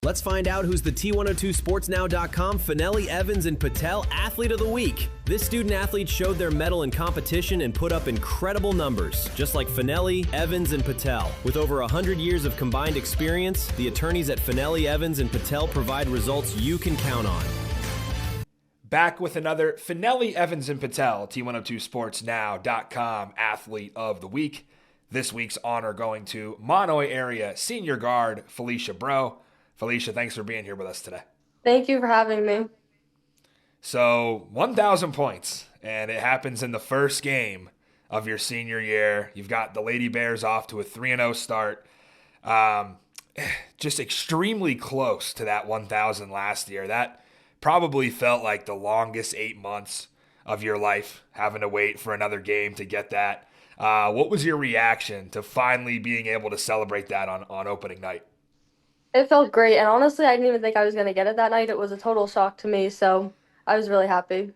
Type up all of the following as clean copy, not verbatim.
Let's find out who's the T102sportsnow.com Fanelli, Evans, and Patel Athlete of the Week. This student-athlete showed their mettle in competition and put up incredible numbers, just like Fanelli, Evans, and Patel. With over 100 years of combined experience, the attorneys at Fanelli, Evans, and Patel provide results you can count on. Back with another Fanelli, Evans, and Patel, T102sportsnow.com Athlete of the Week. This week's honor going to Mahanoy Area Senior Guard Felicia Bro. Felicia, thanks for being here with us today. Thank you for having me. So 1,000 points, and it happens in the first game of your senior year. You've got the Lady Bears off to a 3-0 start. Just extremely close to that 1,000 last year. That probably felt like the longest 8 months of your life, having to wait for another game to get that. What was your reaction to finally being able to celebrate that on opening night? It felt great, and honestly, I didn't even think I was going to get it that night. It was a total shock to me, so I was really happy.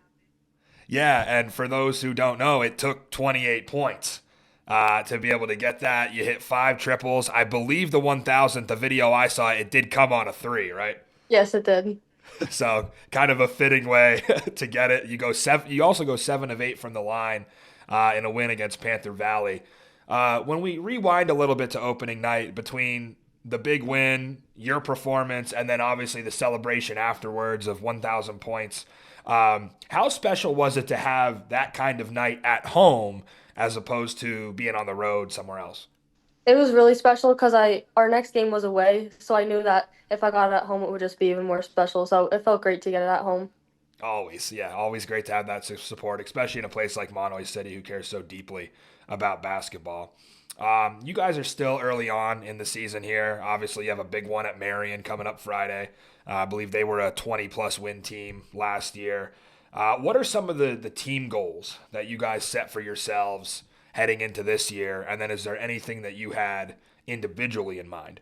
Yeah, and for those who don't know, it took 28 points to be able to get that. You hit 5 triples. I believe the 1,000th, the video I saw, it did come on a 3, right? Yes, it did. So kind of a fitting way to get it. You also go 7 of 8 from the line in a win against Panther Valley. When we rewind a little bit to opening night, between the big win, your performance, and then obviously the celebration afterwards of 1,000 points, how special was it to have that kind of night at home as opposed to being on the road somewhere else? It was really special because our next game was away, so I knew that if I got it at home, it would just be even more special. So it felt great to get it at home. Always great to have that support, especially in a place like Mahanoy City, who cares so deeply about basketball. You guys are still early on in the season here. Obviously, you have a big one at Marion coming up Friday. I believe they were a 20-plus win team last year. What are some of the team goals that you guys set for yourselves heading into this year? And then is there anything that you had individually in mind?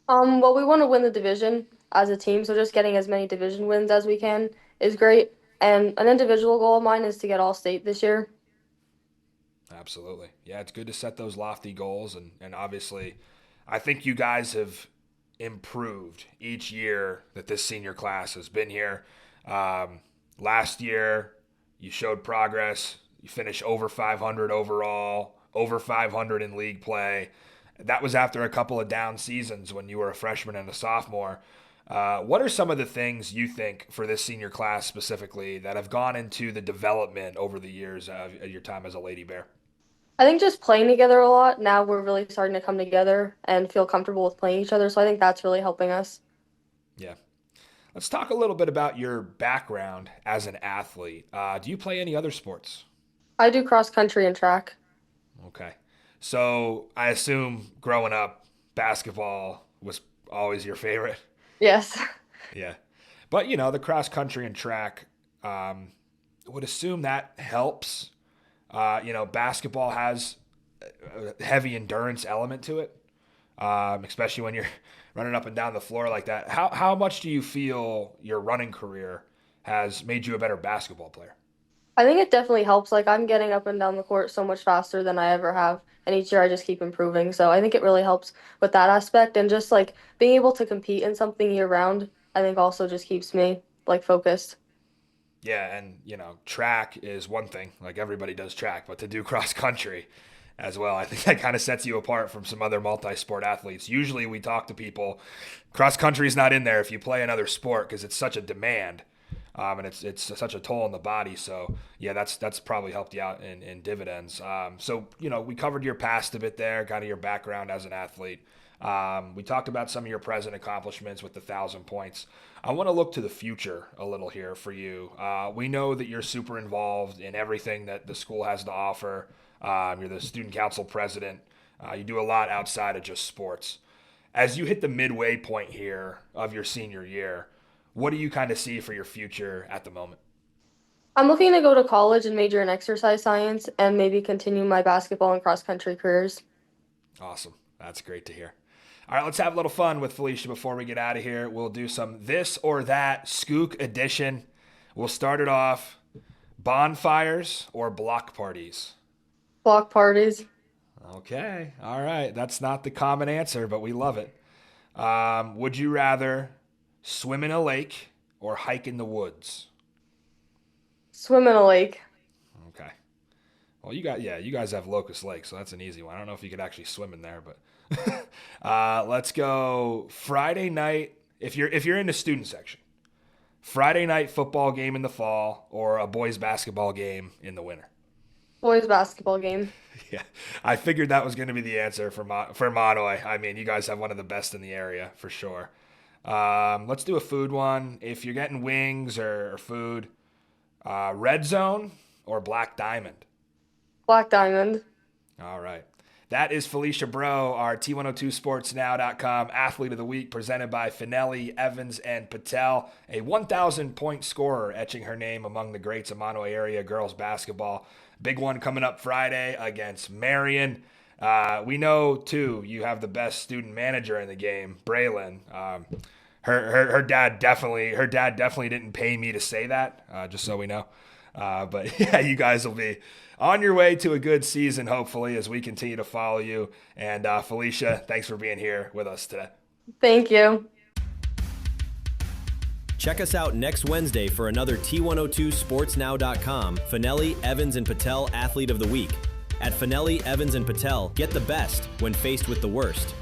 Well, we want to win the division as a team, so just getting as many division wins as we can is great. And an individual goal of mine is to get All-State this year. Absolutely. Yeah, it's good to set those lofty goals. And obviously, I think you guys have improved each year that this senior class has been here. Last year, you showed progress. You finished over 500 overall, over 500 in league play. That was after a couple of down seasons when you were a freshman and a sophomore. What are some of the things you think for this senior class specifically that have gone into the development over the years of your time as a Lady Bear? I think just playing together a lot. Now we're really starting to come together and feel comfortable with playing each other, so I think that's really helping us. Yeah. Let's talk a little bit about your background as an athlete. Do you play any other sports? I do cross country and track. Okay. So I assume growing up, basketball was always your favorite? Yes. Yeah. But, the cross country and track, would assume that helps. Basketball has a heavy endurance element to it, especially when you're running up and down the floor like that. How much do you feel your running career has made you a better basketball player? I think it definitely helps. Like, I'm getting up and down the court so much faster than I ever have. And each year I just keep improving. So I think it really helps with that aspect. And just like being able to compete in something year round, I think also just keeps me like focused. Yeah. And, track is one thing, like everybody does track, but to do cross country as well, I think that kind of sets you apart from some other multi-sport athletes. Usually we talk to people, cross country is not in there if you play another sport because it's such a demand. And it's such a toll on the body. So, yeah, that's probably helped you out in dividends. So, we covered your past a bit there, kind of your background as an athlete. We talked about some of your present accomplishments with the 1,000 points. I want to look to the future a little here for you. We know that you're super involved in everything that the school has to offer. You're the student council president. You do a lot outside of just sports. As you hit the midway point here of your senior year, what do you kind of see for your future at the moment? I'm looking to go to college and major in exercise science and maybe continue my basketball and cross country careers. Awesome. That's great to hear. All right, let's have a little fun with Felicia before we get out of here. We'll do some this or that Skook edition. We'll start it off. Bonfires or block parties? Block parties. Okay. All right. That's not the common answer, but we love it. Would you rather swim in a lake or hike in the woods? Swim in a lake. Okay. Well, you guys have Locust Lake, so that's an easy one. I don't know if you could actually swim in there, but let's go Friday night. If you're in the student section, Friday night football game in the fall or a boys basketball game in the winter. Boys basketball game. Yeah, I figured that was going to be the answer for Mahanoy. I mean, you guys have one of the best in the area for sure. Let's do a food one. If you're getting wings or food, Red Zone or Black Diamond? Black Diamond. All right. That is Felicia Bro, our T102sportsnow.com athlete of the week, presented by Fanelli, Evans, and Patel. A 1,000-point scorer, etching her name among the greats of Mahanoy area girls basketball. Big one coming up Friday against Marion. We know, too, you have the best student manager in the game, Braylon. Her dad definitely didn't pay me to say that, just so we know. But yeah, you guys will be on your way to a good season, hopefully, as we continue to follow you. And Felicia, thanks for being here with us today. Thank you. Check us out next Wednesday for another T102sportsnow.com Fanelli, Evans, and Patel Athlete of the Week. At Fanelli, Evans, and Patel, get the best when faced with the worst.